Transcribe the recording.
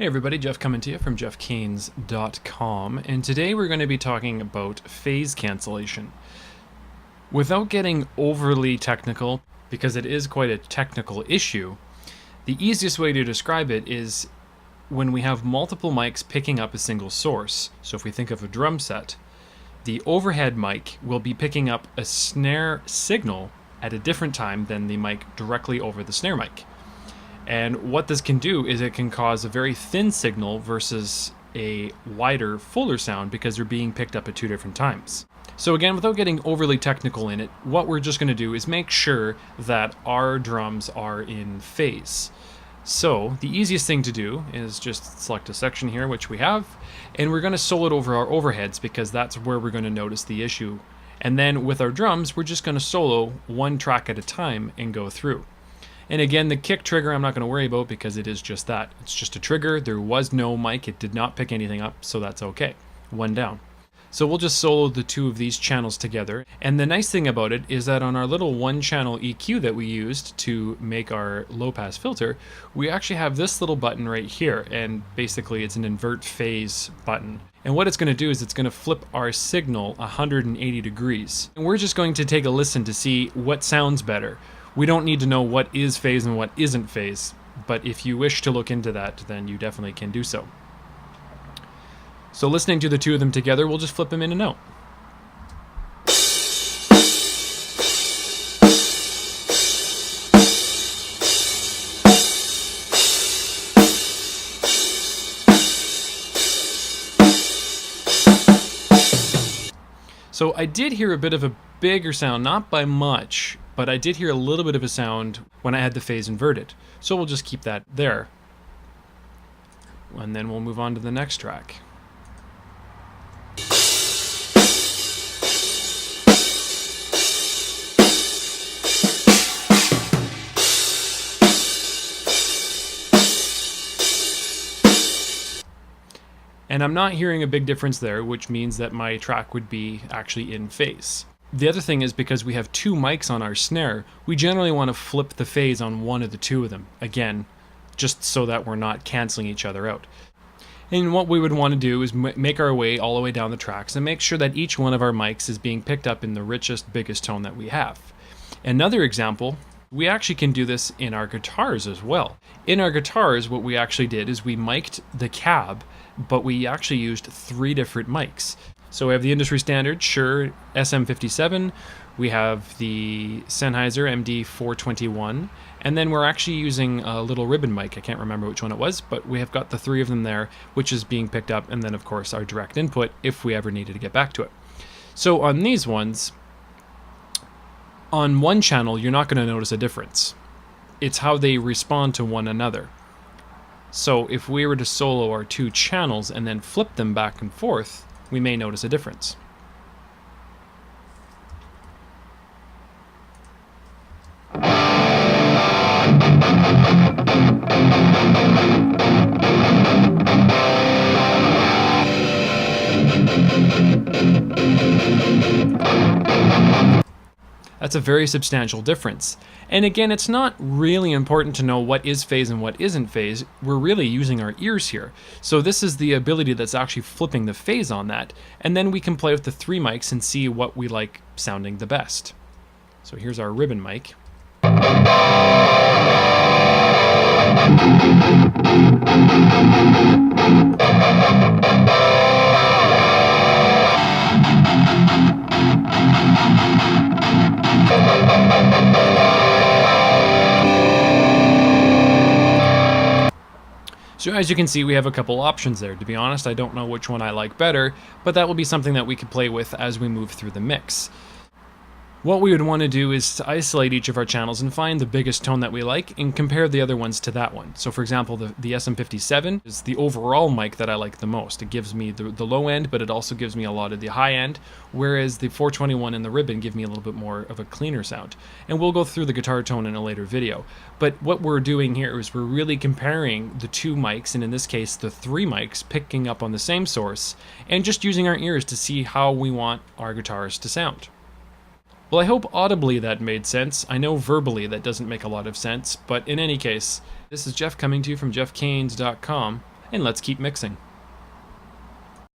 everybody, Jeff coming to you from jeffcanes.com, and today we're going to be talking about phase cancellation. Without getting overly technical, because it is quite a technical issue, the easiest way to describe it is when we have multiple mics picking up a single source. So if we think of a drum set, the overhead mic will be picking up a snare signal at a different time than the mic directly over the snare mic. And what this can do is it can cause a very thin signal versus a wider, fuller sound because they're being picked up at two different times. So again, without getting overly technical in it, what we're just going to do is make sure that our drums are in phase. So the easiest thing to do is just select a section here, which we have, and we're going to solo it over our overheads because that's where we're going to notice the issue. And then with our drums, we're just going to solo one track at a time and go through. And again, the kick trigger I'm not going to worry about because it is just that. It's just a trigger. There was no mic. It did not pick anything up, so that's okay. One down. So we'll just solo the two of these channels together. And the nice thing about it is that on our little one-channel EQ that we used to make our low-pass filter, we actually have this little button right here. And basically, it's an invert phase button. And what it's going to do is it's going to flip our signal 180 degrees. And we're just going to take a listen to see what sounds better. We don't need to know what is phase and what isn't phase, but if you wish to look into that, then you definitely can do so. So listening to the two of them together, we'll just flip them in and out. So I did hear a bit of a bigger sound, not by much, but I did hear a little bit of a sound when I had the phase inverted. So we'll just keep that there. And then we'll move on to the next track. And I'm not hearing a big difference there, which means that my track would be actually in phase. The other thing is because we have two mics on our snare, we generally want to flip the phase on one of the two of them. Again, just so that we're not canceling each other out. And what we would want to do is make our way all the way down the tracks and make sure that each one of our mics is being picked up in the richest, biggest tone that we have. Another example, we actually can do this in our guitars as well. In our guitars, what we actually did is we mic'd the cab, but we actually used three different mics. So we have the industry standard Shure SM57, we have the Sennheiser MD421, and then we're actually using a little ribbon mic. I can't remember which one it was, but we have got the three of them there, which is being picked up, and then of course our direct input if we ever needed to get back to it. So on these ones, on one channel, you're not going to notice a difference. It's how they respond to one another. So if we were to solo our two channels and then flip them back and forth, we may notice a difference. That's a very substantial difference. And again, it's not really important to know what is phase and what isn't phase. We're really using our ears here. So this is the ability that's actually flipping the phase on that. And then we can play with the three mics and see what we like sounding the best. So here's our ribbon mic. So as you can see, we have a couple options there. To be honest, I don't know which one I like better, but that will be something that we could play with as we move through the mix. What we would want to do is to isolate each of our channels and find the biggest tone that we like and compare the other ones to that one. So for example, the SM57 is the overall mic that I like the most. It gives me the low end, but it also gives me a lot of the high end, whereas the 421 and the ribbon give me a little bit more of a cleaner sound. And we'll go through the guitar tone in a later video. But what we're doing here is we're really comparing the two mics, and in this case, the three mics, picking up on the same source, and just using our ears to see how we want our guitars to sound. Well, I hope audibly that made sense. I know verbally that doesn't make a lot of sense, but in any case, this is Jeff coming to you from jeffcanes.com. and let's keep mixing.